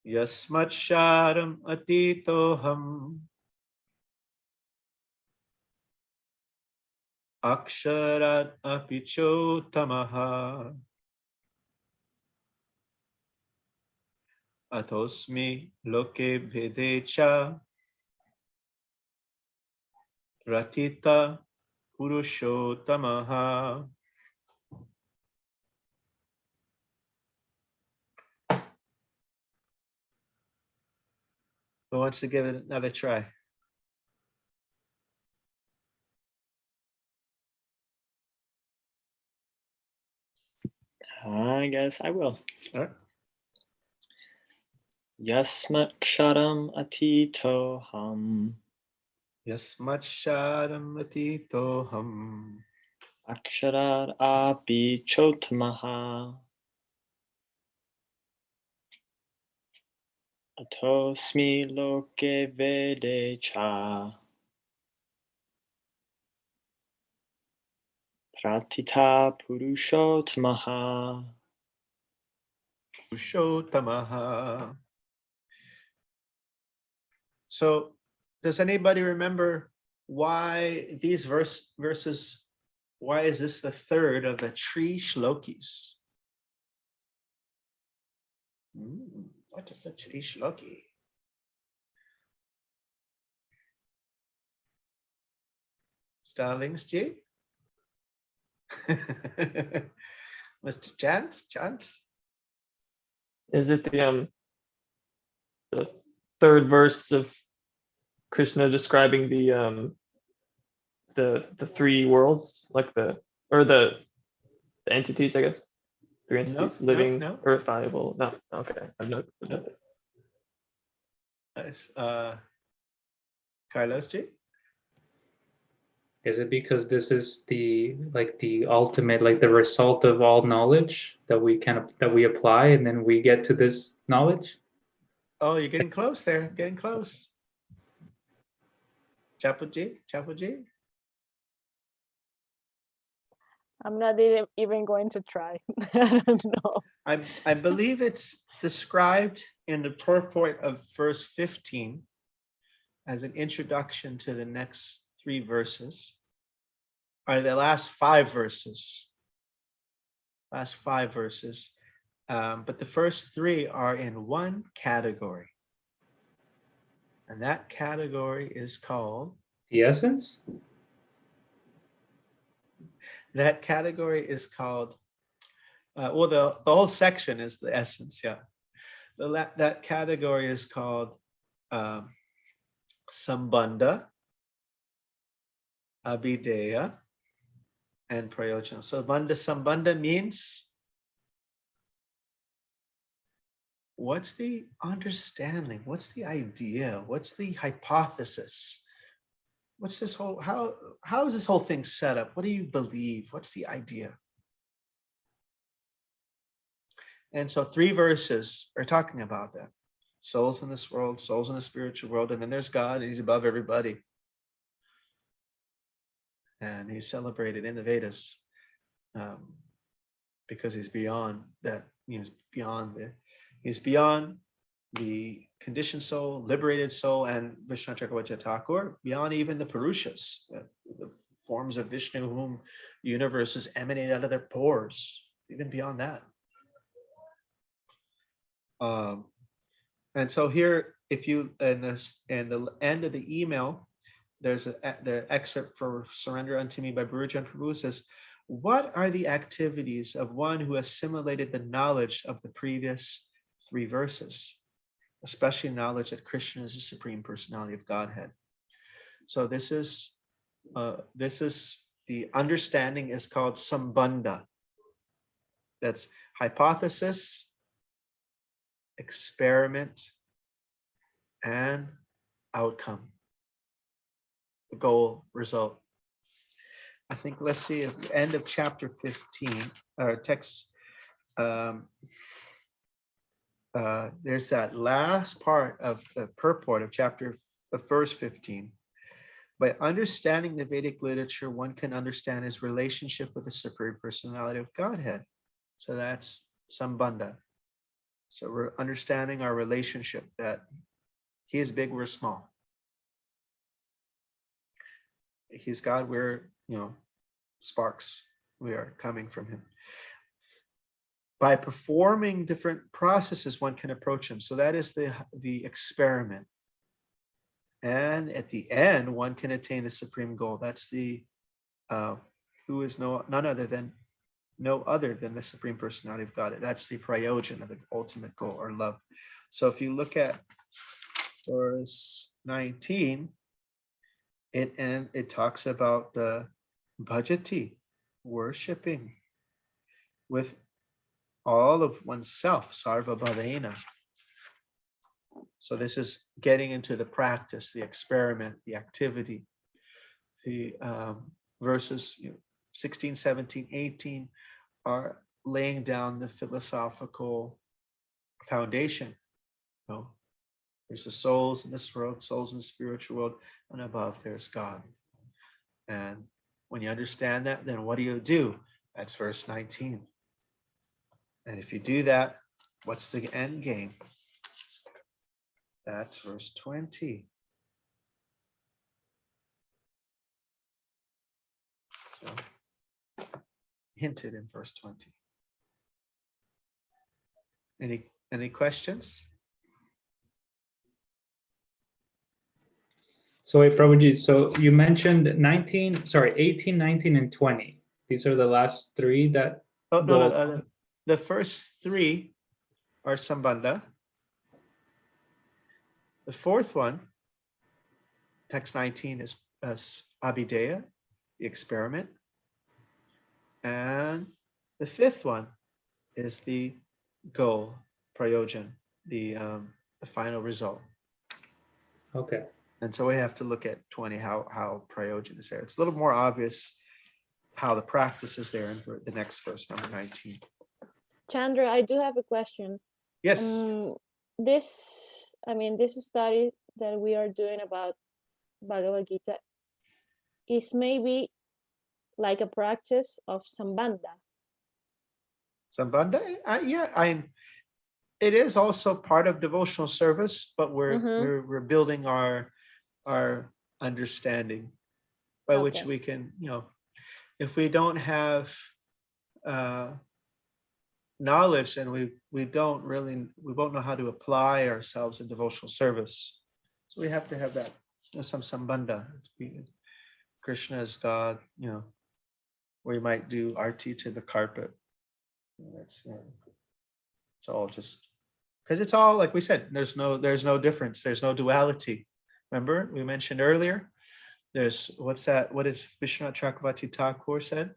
Yasmaksharam atitoham. Aksharat apichotamaha. Atosmi loke vede cha. Pratita Purushotamaha. Who wants to give it another try? I guess I will. All right. Yasmaksharam atitoham. Yasmaksharam atitoham. Aksharar api chotamaha. Atosmi loke vede cha. Pratita purushotamaha. Purushotamaha. So, does anybody remember why these verses? Why is this the third of the three shlokis? What is a three shloki? Stallings-ji? Mr. Chance? Is it the third verse of Krishna describing the three worlds, like the entities, I guess? Three entities: living, no. earth, valuable. No, okay. I've no. Nice. Carlos-ji? Is it because this is the ultimate, like the result of all knowledge that we apply, and then we get to this knowledge? Oh, you're getting close there. Getting close. Chapuji? I'm not even going to try. I don't know. I believe it's described in the purport of verse 15 as an introduction to the next three verses, or the last five verses. But the first three are in one category. And that category is called, The essence? well, the whole section is the essence, yeah. That category is called Sambandha, Abhideya, and Prayojana. So Sambandha means, what's the understanding? What's the idea? What's the hypothesis? What's this whole, how is this whole thing set up? What do you believe? What's the idea? And so 3 verses are talking about that. Souls in this world, souls in the spiritual world, and then there's God, and he's above everybody. And he's celebrated in the Vedas because he's beyond that. He's beyond the conditioned soul, liberated soul, and Vishnu Chakravarti Thakur, beyond even the Purushas, the forms of Vishnu whom the universe is emanated out of their pores, even beyond that. And so here, if you, in the end of the email, there's the excerpt for Surrender Unto Me by Gurujan Prabhu says, what are the activities of one who assimilated the knowledge of the previous 3 verses, especially knowledge that Krishna is the Supreme Personality of Godhead? So this is the understanding is called Sambandha. That's hypothesis, experiment, and outcome. The goal, result. I think, let's see, at the end of chapter 15, or text, there's that last part of the purport of verse 15. By understanding the Vedic literature, one can understand his relationship with the Supreme Personality of Godhead. So that's Sambandha. So we're understanding our relationship, that he is big, we're small. He's God, we're, sparks. We are coming from him. By performing different processes, one can approach him. So that is the experiment. And at the end, one can attain the supreme goal. That's the who is no other than the Supreme Personality of God. That's the prayojana, the ultimate goal, or love. So if you look at verse 19, it talks about the bhajati, worshiping with all of oneself, sarva bhavena. So this is getting into the practice, the experiment, the activity. The verses 16, 17, 18 are laying down the philosophical foundation. There's the souls in this world, souls in the spiritual world, and above there's God. And when you understand that, then what do? That's verse 19. And if you do that, what's the end game? That's verse 20. So, hinted in verse 20. Any questions? So wait, Prabhuji, so you mentioned 18, 19, and 20. These are the last 3 that No. The first 3 are Sambandha. The 4th one, text 19, is Abhideya, the experiment. And the 5th one is the goal, prayojan, the final result. Okay. And so we have to look at 20, how prayojan is there. It's a little more obvious how the practice is there in the next verse, number 19. Chandra, I do have a question. Yes. This study that we are doing about Bhagavad Gītā is maybe like a practice of Sambandha. Sambandha? It is also part of devotional service, but we're building our understanding by which we can, if we don't have knowledge, and we won't know how to apply ourselves in devotional service. So we have to have that, some sambandha. Krishna is God, we might do arti to the carpet. That's it's all just because it's all like we said. There's no difference. There's no duality. Remember we mentioned earlier. There's what's that? What is Vishwanath Chakravarti Thakur said?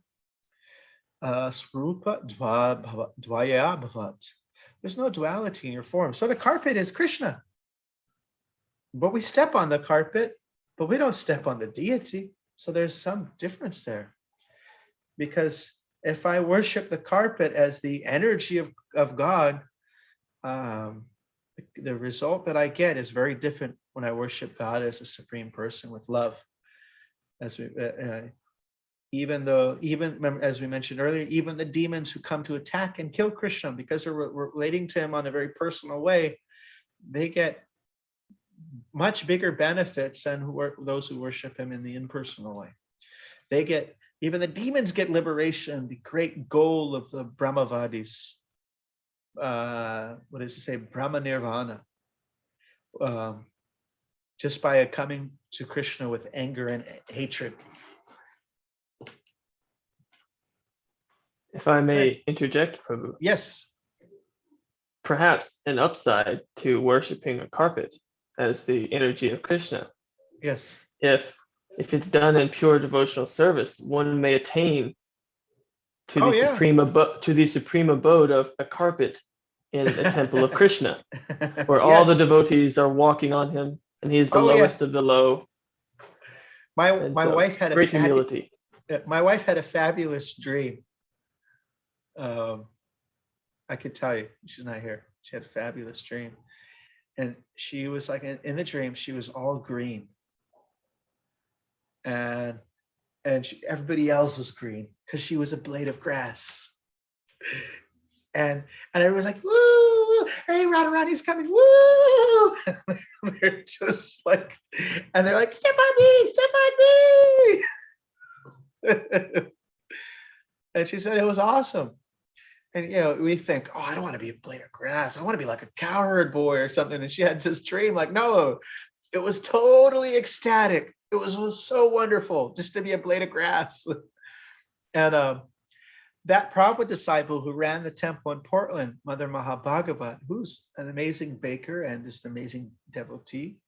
Srupa dvaya bhavat. There's no duality in your form. So the carpet is Krishna. But we step on the carpet, but we don't step on the deity. So there's some difference there. Because if I worship the carpet as the energy of God, the result that I get is very different when I worship God as a supreme person with love. As we, even as we mentioned earlier, even the demons who come to attack and kill Krishna because they're relating to him on a very personal way, they get much bigger benefits than those who worship him in the impersonal way. Even the demons get liberation, the great goal of the Brahmavadis. What does it say? Brahma Nirvana. Just by coming to Krishna with anger and hatred. If I may interject, Prabhu. Yes. Perhaps an upside to worshiping a carpet as the energy of Krishna. Yes. If it's done in pure devotional service, one may attain to the supreme abode of a carpet in a temple of Krishna, where all the devotees are walking on him, and he is the lowest of the low. My wife had great humility. My wife had a fabulous dream. I could tell you, she's not here. She had a fabulous dream, and she was like in the dream, she was all green, and everybody else was green because she was a blade of grass. And everyone's like, woo, hey, Radharani, he's coming, woo. They're just like, and they're like, step on me. And she said it was awesome. And we think, oh, I don't want to be a blade of grass. I want to be like a cowherd boy or something. And she had this dream, like, no, it was totally ecstatic. It was so wonderful just to be a blade of grass. And that Prabhupada disciple who ran the temple in Portland, Mother Mahabhagavat, who's an amazing baker and just an amazing devotee,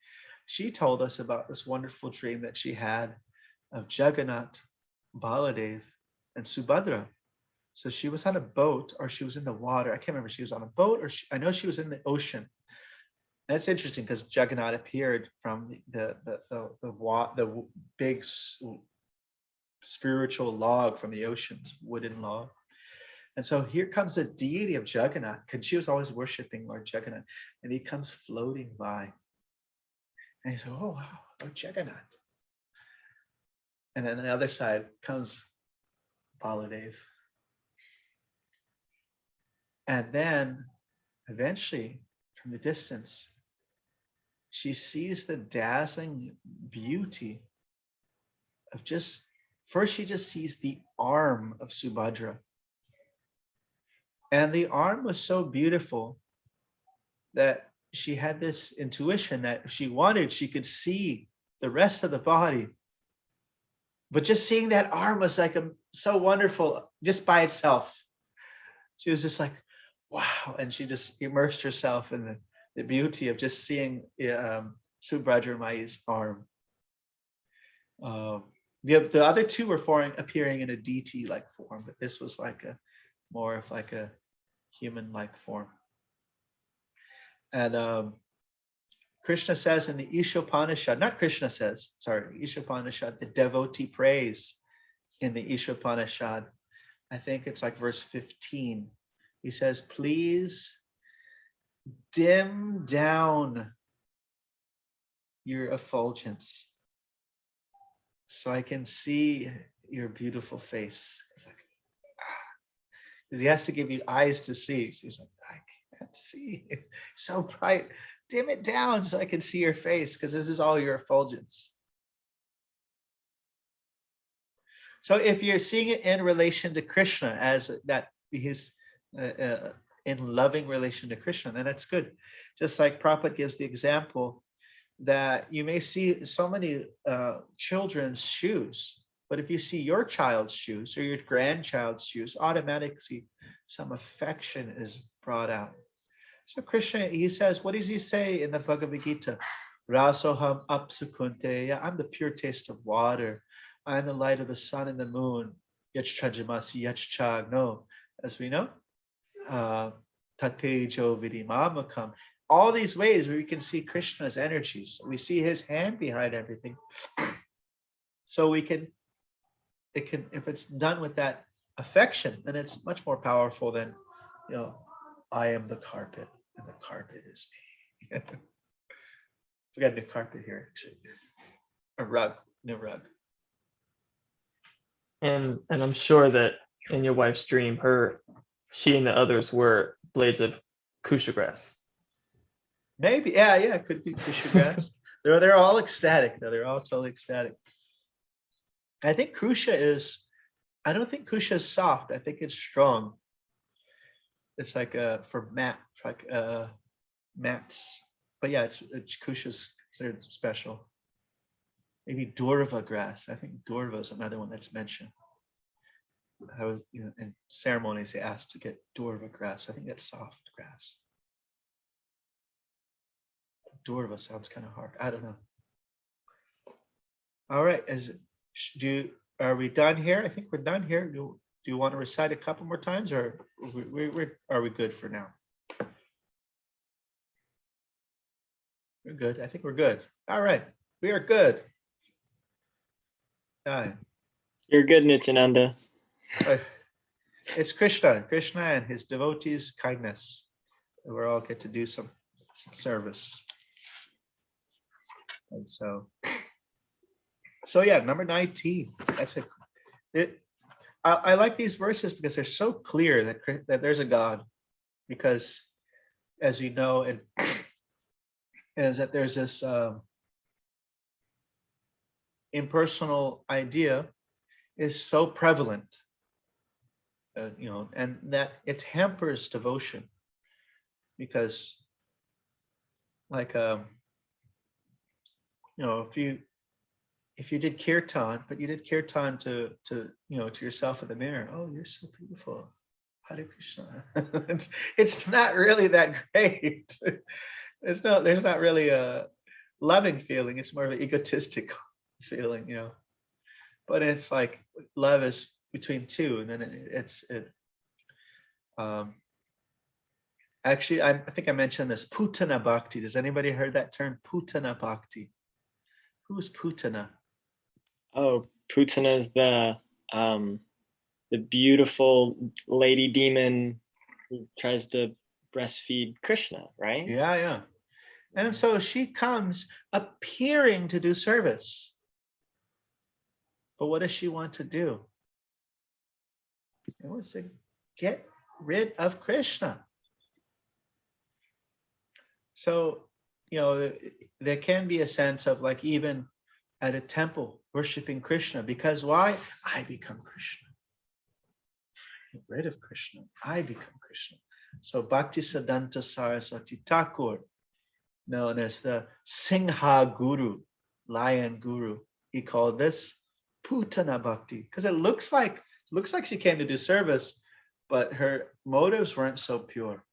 she told us about this wonderful dream that she had of Jagannath, Baladev, and Subhadra. So she was on a boat, or she was in the water. I can't remember if she was on a boat or I know she was in the ocean. And that's interesting because Jagannath appeared from the big spiritual log from the oceans, wooden log. And so here comes the deity of Jagannath, because she was always worshiping Lord Jagannath, and he comes floating by. And he said, oh, wow, Lord Jagannath. And then on the other side comes Baladev. And then eventually, from the distance, she sees the dazzling beauty of first she just sees the arm of Subhadra. And the arm was so beautiful that she had this intuition that if she wanted, she could see the rest of the body. But just seeing that arm was like so wonderful just by itself. She was just like, wow. And she just immersed herself in the beauty of just seeing Subhadra Mai's arm. The other two were appearing in a deity-like form, but this was like more of like a human-like form. And Krishna says in the Ishopanishad, not Krishna says, sorry, Ishopanishad, the devotee prays in the Ishopanishad. I think it's like verse 15. He says, please dim down your effulgence so I can see your beautiful face. It's like, because he has to give you eyes to see. So he's like, I can't see. It's so bright. Dim it down so I can see your face, because this is all your effulgence. So if you're seeing it in relation to Krishna as that in loving relation to Krishna, then that's good. Just like Prabhupada gives the example that you may see so many children's shoes, but if you see your child's shoes or your grandchild's shoes, automatically some affection is brought out. So Krishna, he says, what does he say in the Bhagavad Gītā? Rasoham apsukunteya, I'm the pure taste of water. I'm the light of the sun and the moon. Yachchajamasi yachchagno. As we know, tatejo vidimamakam. All these ways where we can see Krishna's energies. We see his hand behind everything. So it can, if it's done with that affection, then it's much more powerful than, I am the carpet and the carpet is me. We got a new carpet here, actually. A rug, new rug. And I'm sure that in your wife's dream, she and the others were blades of kusha grass. Maybe, yeah, it could be kusha grass. They're all ecstatic, though. They're all totally ecstatic. I think I don't think kusha is soft. I think it's strong. It's like for mats. But yeah, it's kusha's considered special. Maybe Durva grass. I think Durva is another one that's mentioned. I was, in ceremonies they asked to get Durva grass. I think that's soft grass. Durva sounds kind of hard. I don't know. All right. Are we done here? I think we're done here. Do you want to recite a couple more times, or are we good for now? We're good. I think we're good. All right. We are good. You're good, Nityananda. It's Krishna and his devotees' kindness. We all get to do some service. And so yeah, number 19. That's it. I like these verses because they're so clear that there's a God, because as you know, is that there's this impersonal idea is so prevalent, and that it hampers devotion, because like if you did kirtan, but you did kirtan to yourself in the mirror, oh, you're so beautiful, Hare Krishna. It's not really that great. There's not really a loving feeling. It's more of an egotistic feeling, But it's like love is between two, and then actually, I think I mentioned this, Putana Bhakti. Does anybody heard that term, Putana Bhakti? Who's Putana? Oh, Putana is the beautiful lady demon who tries to breastfeed Krishna, right? Yeah. And so she comes appearing to do service. But what does she want to do? She wants to get rid of Krishna. So, there can be a sense of like even at a temple worshiping Krishna, because why? I become Krishna. Get rid of Krishna. I become Krishna. So Bhakti Siddhanta Saraswati Thakur, known as the Singha Guru, Lion Guru, he called this Putana Bhakti, because it looks like she came to do service, but her motives weren't so pure.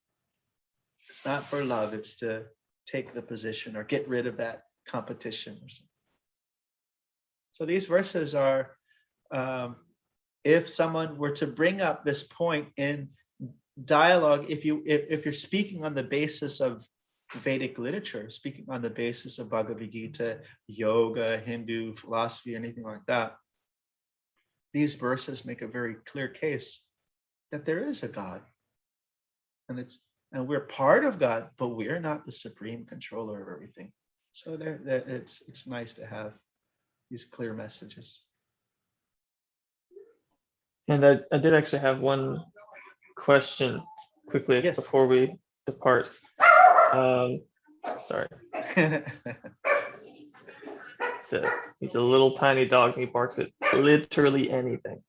It's not for love, it's to take the position or get rid of that competition or something. So these verses are, if someone were to bring up this point in dialogue, if you're speaking on the basis of Vedic literature, speaking on the basis of Bhagavad Gītā, yoga, Hindu philosophy, anything like that, these verses make a very clear case that there is a God, and we're part of God, but we are not the supreme controller of everything. So it's nice to have these clear messages. And I did actually have one question quickly before we depart. Sorry. He's a little tiny dog. He barks at literally anything.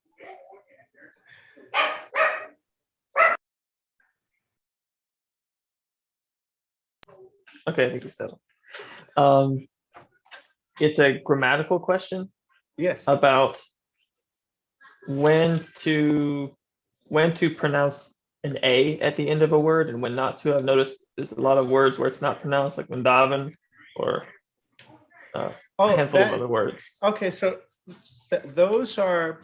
Okay, I think it's settled. It's a grammatical question Yes. about when to pronounce an A at the end of a word and when not to. I've noticed there's a lot of words where it's not pronounced, like Vrindavan or a handful of other words. Okay, so those are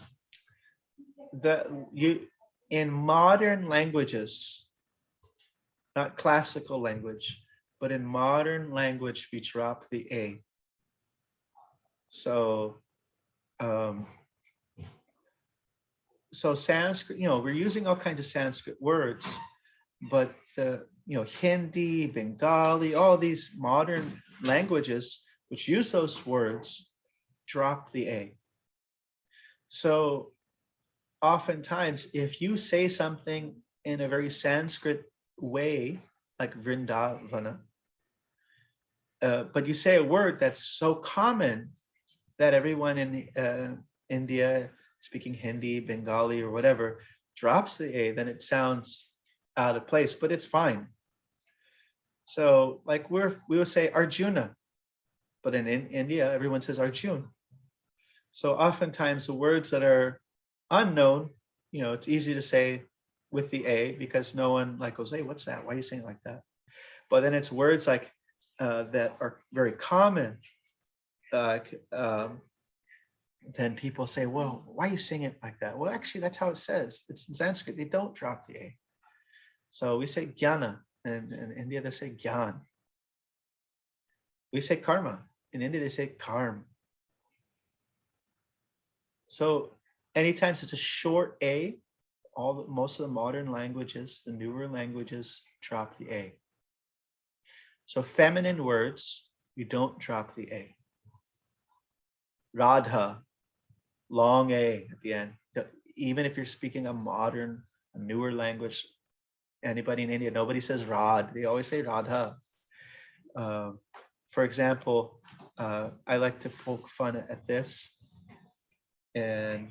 in modern languages, not classical language, but in modern language, we drop the A. So, so Sanskrit, we're using all kinds of Sanskrit words, but Hindi, Bengali, all these modern languages which use those words drop the A. So oftentimes, if you say something in a very Sanskrit way, like Vrindavana, but you say a word that's so common that everyone in India speaking Hindi, Bengali, or whatever drops the A, then it sounds out of place, but it's fine. So like we will say Arjuna, but in India, everyone says Arjun. So oftentimes the words that are unknown, it's easy to say with the A because no one like goes, hey, what's that? Why are you saying it like that? But then it's words like that are very common. Then people say, well, why are you saying it like that? Well, actually, that's how it says. It's in Sanskrit. They don't drop the A. So we say jnana, and in India they say gyan. We say karma. In India they say karm. So anytime it's a short A, most of the modern languages, the newer languages, drop the A. So feminine words, you don't drop the A. Radha, long A at the end. Even if you're speaking a newer language, anybody in India, nobody says Rad. They always say Radha. For example, I like to poke fun at this. And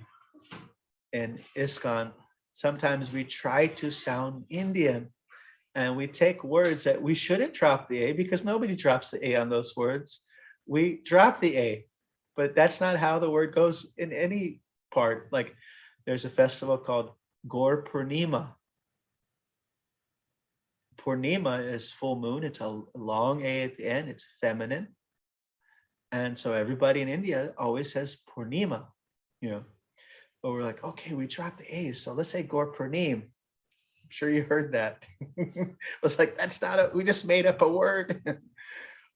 in ISKCON, sometimes we try to sound Indian and we take words that we shouldn't drop the A because nobody drops the A on those words. We drop the A, but that's not how the word goes in any part. Like there's a festival called Gaur Purnima. Purnima is full moon. It's a long A at the end. It's feminine. And so everybody in India always says Purnima, But we're like, okay, we dropped the A's. So let's say Gaur Purnim. I'm sure you heard that. It's like, that's not we just made up a word.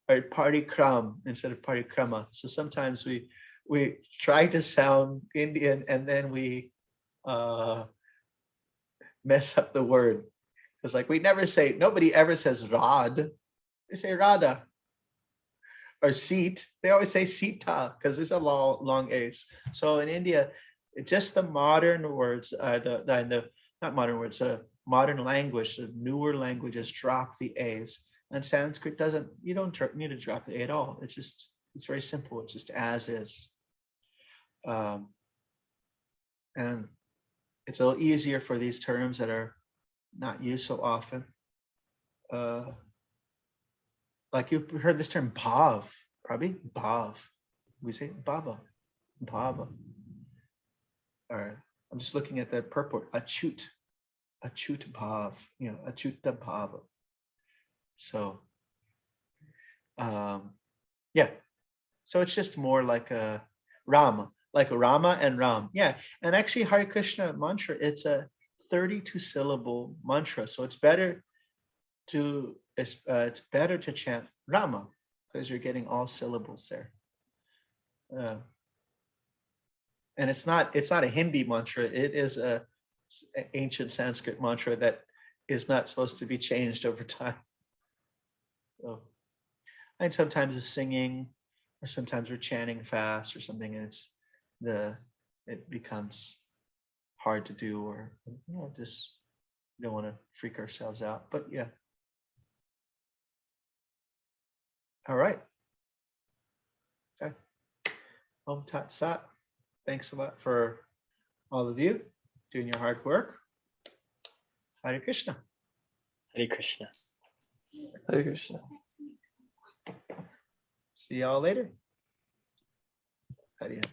Or parikram instead of parikrama. So sometimes we try to sound Indian and then we mess up the word. It's like nobody ever says Rad. They say Radha. Or seat. They always say Sita because it's a long A's. So in India, just the modern words, not modern words, modern language, the newer languages drop the A's. And Sanskrit doesn't, you don't need to drop the A at all. It's very simple. It's just as is. And it's a little easier for these terms that are not used so often. Like you've heard this term bhav, probably bhav. We say bhava, bhava. All right, I'm just looking at the purport, achut bhav, achuta bhava. So, yeah. So it's just more like a Rama, like Rama and Ram. Yeah, and actually Hare Krishna mantra, it's a 32 syllable mantra. So it's better to chant Rama because you're getting all syllables there. And it's not a Hindi mantra. It is a ancient Sanskrit mantra that is not supposed to be changed over time. So, and sometimes it's singing, or sometimes we're chanting fast or something, and it becomes hard to do, or just don't want to freak ourselves out. But yeah. All right. Okay. Om Tat Sat. Thanks a lot for all of you doing your hard work. Hare Krishna. Hare Krishna. Hare Krishna. See y'all later. Hariya.